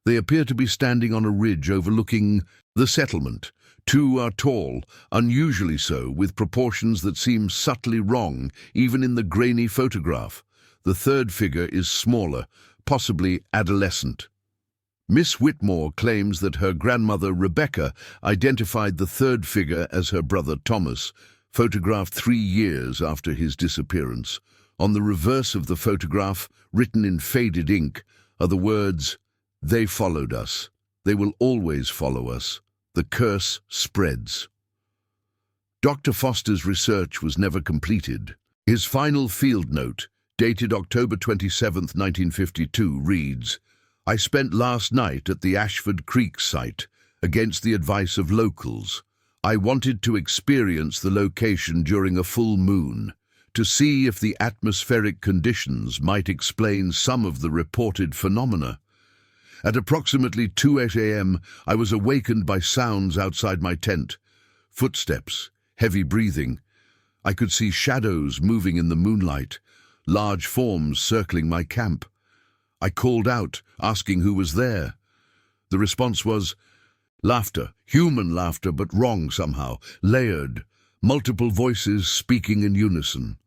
They appear to be standing on a ridge overlooking the settlement. 2 are tall, unusually so, with proportions that seem subtly wrong, even in the grainy photograph. The 3rd figure is smaller, possibly adolescent. Miss Whitmore claims that her grandmother Rebecca identified the 3rd figure as her brother Thomas, photographed 3 years after his disappearance. On the reverse of the photograph, written in faded ink, are the words, "They followed us. They will always follow us. The curse spreads." Dr. Foster's research was never completed. His final field note, dated October 27, 1952, reads, "I spent last night at the Ashford Creek site, against the advice of locals. I wanted to experience the location during a full moon, to see if the atmospheric conditions might explain some of the reported phenomena. At approximately 2:08 a.m., I was awakened by sounds outside my tent. Footsteps, heavy breathing. I could see shadows moving in the moonlight, large forms circling my camp. I called out, asking who was there. The response was laughter, human laughter, but wrong somehow, layered, multiple voices speaking in unison.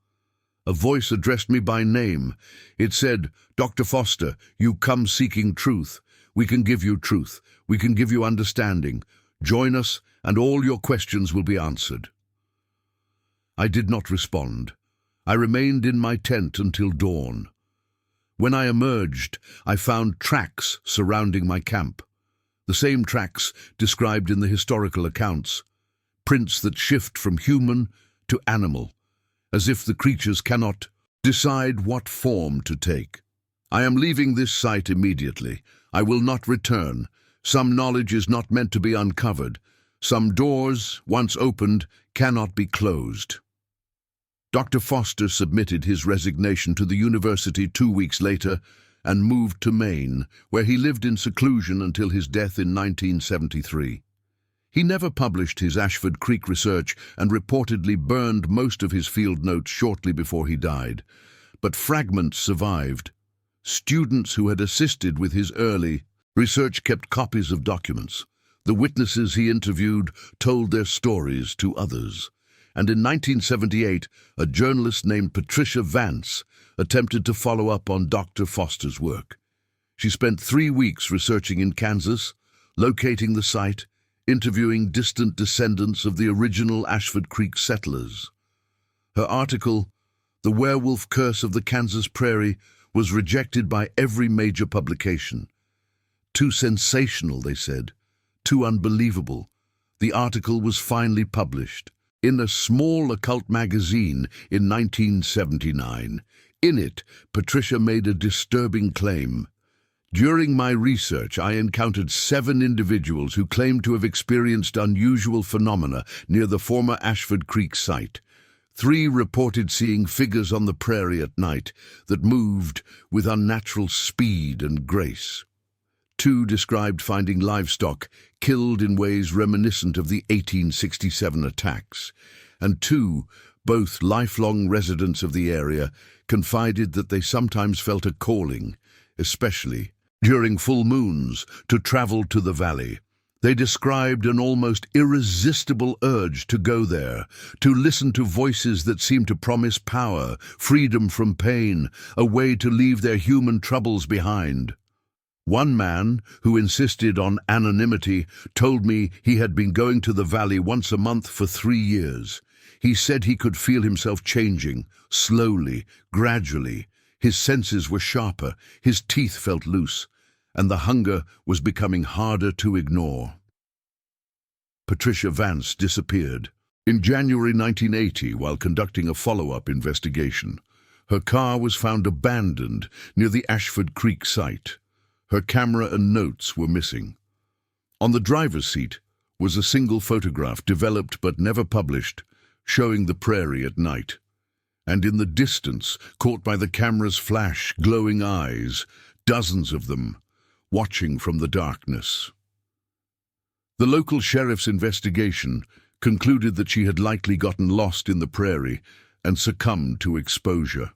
A voice addressed me by name. It said, 'Dr. Foster, you come seeking truth. We can give you truth. We can give you understanding. Join us, and all your questions will be answered.' I did not respond. I remained in my tent until dawn. When I emerged, I found tracks surrounding my camp. The same tracks described in the historical accounts. Prints that shift from human to animal, as if the creatures cannot decide what form to take. I am leaving this site immediately. I will not return. Some knowledge is not meant to be uncovered. Some doors, once opened, cannot be closed." Dr. Foster submitted his resignation to the university 2 weeks later and moved to Maine, where he lived in seclusion until his death in 1973. He never published his Ashford Creek research and reportedly burned most of his field notes shortly before he died. But fragments survived. Students who had assisted with his early research kept copies of documents. The witnesses he interviewed told their stories to others. And in 1978, a journalist named Patricia Vance attempted to follow up on Dr. Foster's work. She spent 3 weeks researching in Kansas, locating the site, interviewing distant descendants of the original Ashford Creek settlers. Her article, "The Werewolf Curse of the Kansas Prairie," was rejected by every major publication. Too sensational, they said. Too unbelievable. The article was finally published in a small occult magazine in 1979. In it, Patricia made a disturbing claim. "During my research, I encountered 7 individuals who claimed to have experienced unusual phenomena near the former Ashford Creek site. 3 reported seeing figures on the prairie at night that moved with unnatural speed and grace. 2 described finding livestock killed in ways reminiscent of the 1867 attacks. And 2, both lifelong residents of the area, confided that they sometimes felt a calling, especially during full moons, to travel to the valley. They described an almost irresistible urge to go there, to listen to voices that seemed to promise power, freedom from pain, a way to leave their human troubles behind. One man, who insisted on anonymity, told me he had been going to the valley once a month for 3 years. He said he could feel himself changing, slowly, gradually. His senses were sharper, his teeth felt loose, and the hunger was becoming harder to ignore. Patricia Vance disappeared. In January 1980, while conducting a follow-up investigation, her car was found abandoned near the Ashford Creek site. Her camera and notes were missing. On the driver's seat was a single photograph developed but never published, showing the prairie at night. And in the distance, caught by the camera's flash, glowing eyes, dozens of them, watching from the darkness. The local sheriff's investigation concluded that she had likely gotten lost in the prairie and succumbed to exposure.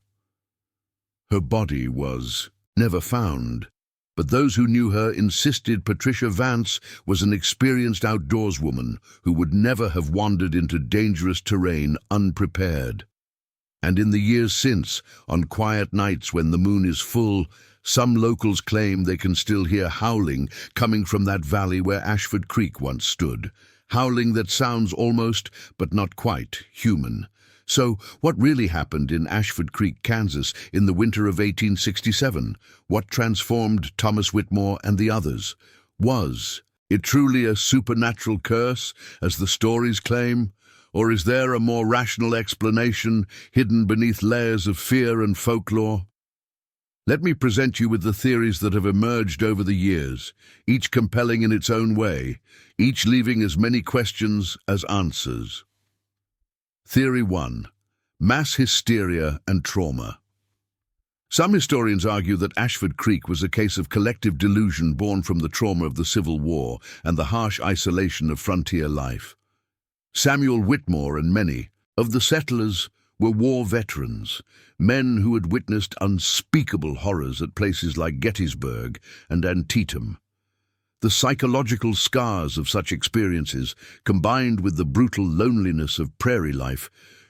Her body was never found, but those who knew her insisted Patricia Vance was an experienced outdoorswoman who would never have wandered into dangerous terrain unprepared. And in the years since, on quiet nights when the moon is full, some locals claim they can still hear howling coming from that valley where Ashford Creek once stood. Howling that sounds almost, but not quite, human. So, what really happened in Ashford Creek, Kansas, in the winter of 1867? What transformed Thomas Whitmore and the others? Was it truly a supernatural curse, as the stories claim? Or is there a more rational explanation hidden beneath layers of fear and folklore? Let me present you with the theories that have emerged over the years, each compelling in its own way, each leaving as many questions as answers. Theory 1. Mass hysteria and trauma. Some historians argue that Ashford Creek was a case of collective delusion born from the trauma of the Civil War and the harsh isolation of frontier life. Samuel Whitmore and many of the settlers were war veterans, men who had witnessed unspeakable horrors at places like Gettysburg and Antietam. The psychological scars of such experiences, combined with the brutal loneliness of prairie life,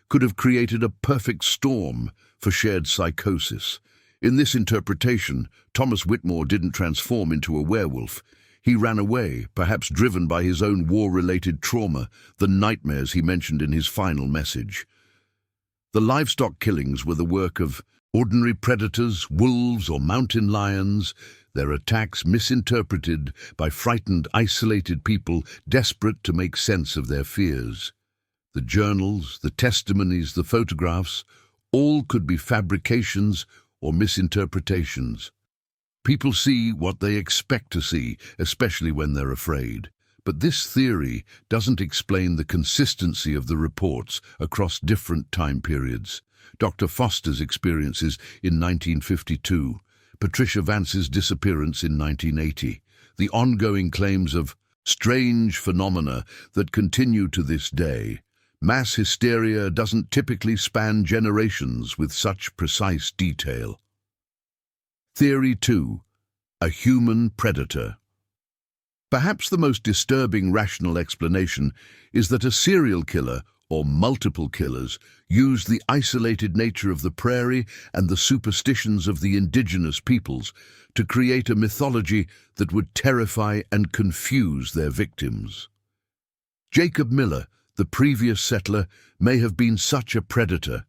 could have created a perfect storm for shared psychosis. In this interpretation, Thomas Whitmore didn't transform into a werewolf. He ran away, perhaps driven by his own war-related trauma, the nightmares he mentioned in his final message. The livestock killings were the work of ordinary predators, wolves or mountain lions, their attacks misinterpreted by frightened, isolated people desperate to make sense of their fears. The journals, the testimonies, the photographs, all could be fabrications or misinterpretations. People see what they expect to see, especially when they're afraid. But this theory doesn't explain the consistency of the reports across different time periods. Dr. Foster's experiences in 1952, Patricia Vance's disappearance in 1980, the ongoing claims of strange phenomena that continue to this day. Mass hysteria doesn't typically span generations with such precise detail. Theory 2. A human predator. Perhaps the most disturbing rational explanation is that a serial killer, or multiple killers, used the isolated nature of the prairie and the superstitions of the indigenous peoples to create a mythology that would terrify and confuse their victims. Jacob Miller, the previous settler, may have been such a predator.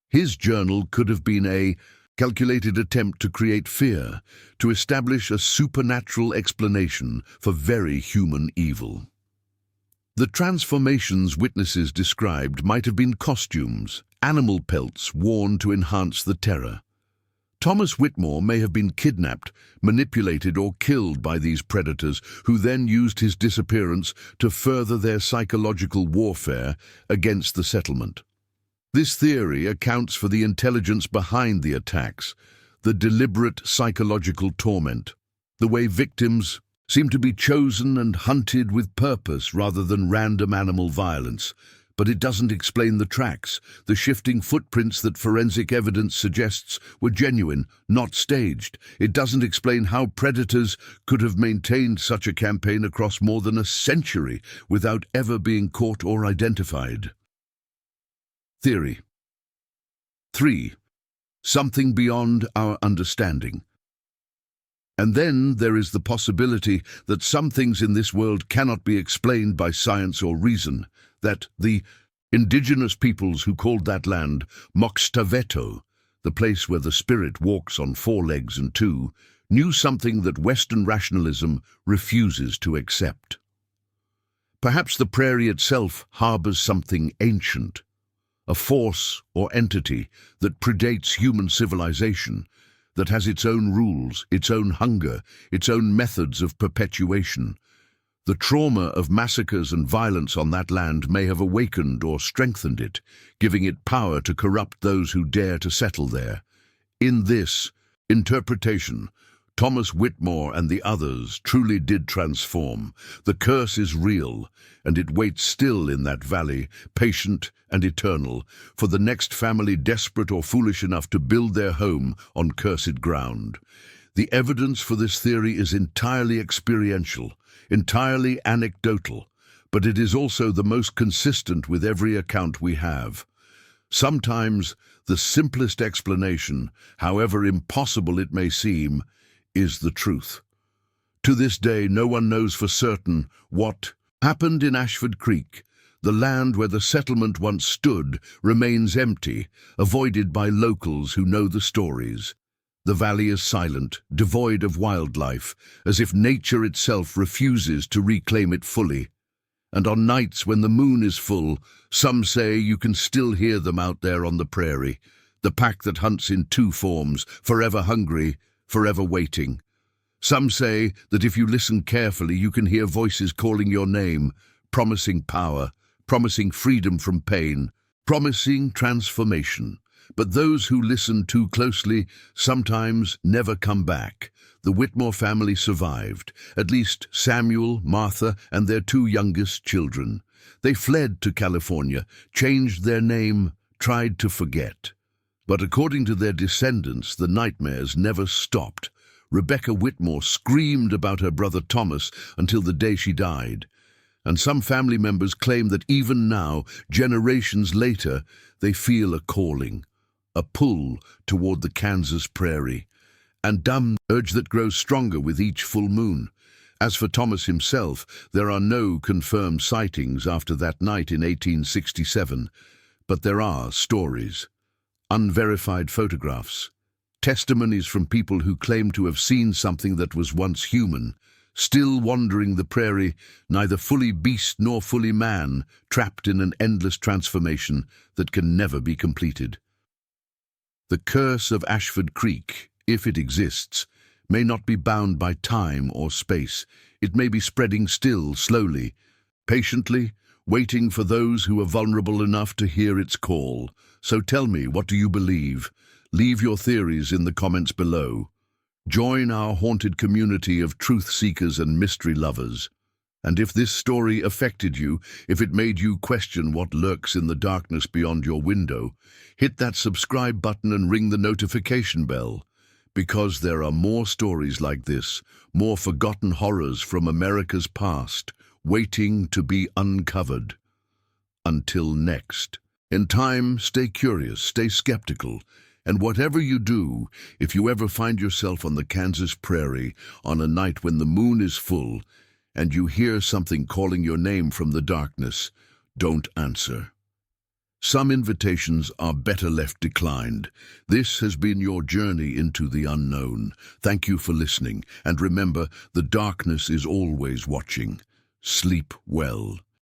His journal could have been a calculated attempt to create fear, to establish a supernatural explanation for very human evil. The transformations witnesses described might have been costumes, animal pelts worn to enhance the terror. Thomas Whitmore may have been kidnapped, manipulated or killed by these predators who then used his disappearance to further their psychological warfare against the settlement. This theory accounts for the intelligence behind the attacks, the deliberate psychological torment, the way victims seem to be chosen and hunted with purpose rather than random animal violence. But it doesn't explain the tracks, the shifting footprints that forensic evidence suggests were genuine, not staged. It doesn't explain how predators could have maintained such a campaign across more than a century without ever being caught or identified. Theory 3. Something beyond our understanding. And then there is the possibility that some things in this world cannot be explained by science or reason, that the indigenous peoples who called that land Moxtaveto, the place where the spirit walks on 4 legs and 2, knew something that Western rationalism refuses to accept. Perhaps the prairie itself harbors something ancient, a force or entity that predates human civilization, that has its own rules, its own hunger, its own methods of perpetuation. The trauma of massacres and violence on that land may have awakened or strengthened it, giving it power to corrupt those who dare to settle there. In this interpretation, Thomas Whitmore and the others truly did transform. The curse is real, and it waits still in that valley, patient and eternal, for the next family desperate or foolish enough to build their home on cursed ground. The evidence for this theory is entirely experiential, entirely anecdotal, but it is also the most consistent with every account we have. Sometimes the simplest explanation, however impossible it may seem, is the truth. To this day, no one knows for certain what happened in Ashford Creek. The land where the settlement once stood remains empty, avoided by locals who know the stories. The valley is silent, devoid of wildlife, as if nature itself refuses to reclaim it fully. And on nights when the moon is full, some say you can still hear them out there on the prairie, the pack that hunts in 2 forms, forever hungry, forever waiting. Some say that if you listen carefully, you can hear voices calling your name, promising power, promising freedom from pain, promising transformation. But those who listen too closely sometimes never come back. The Whitmore family survived, at least Samuel, Martha, and their 2 youngest children. They fled to California, changed their name, tried to forget. But according to their descendants, the nightmares never stopped. Rebecca Whitmore screamed about her brother Thomas until the day she died. And some family members claim that even now, generations later, they feel a calling, a pull toward the Kansas prairie, and dumb urge that grows stronger with each full moon. As for Thomas himself, there are no confirmed sightings after that night in 1867, but there are stories, unverified photographs, testimonies from people who claim to have seen something that was once human, still wandering the prairie, neither fully beast nor fully man, trapped in an endless transformation that can never be completed. The curse of Ashford Creek, if it exists, may not be bound by time or space. It may be spreading still, slowly, patiently, waiting for those who are vulnerable enough to hear its call. So tell me, what do you believe? Leave your theories in the comments below. Join our haunted community of truth seekers and mystery lovers. And if this story affected you, if it made you question what lurks in the darkness beyond your window, hit that subscribe button and ring the notification bell, because there are more stories like this, more forgotten horrors from America's past, waiting to be uncovered. Until next. In time, stay curious, stay skeptical, and whatever you do, if you ever find yourself on the Kansas prairie on a night when the moon is full, and you hear something calling your name from the darkness, don't answer. Some invitations are better left declined. This has been your journey into the unknown. Thank you for listening, and remember, the darkness is always watching. Sleep well.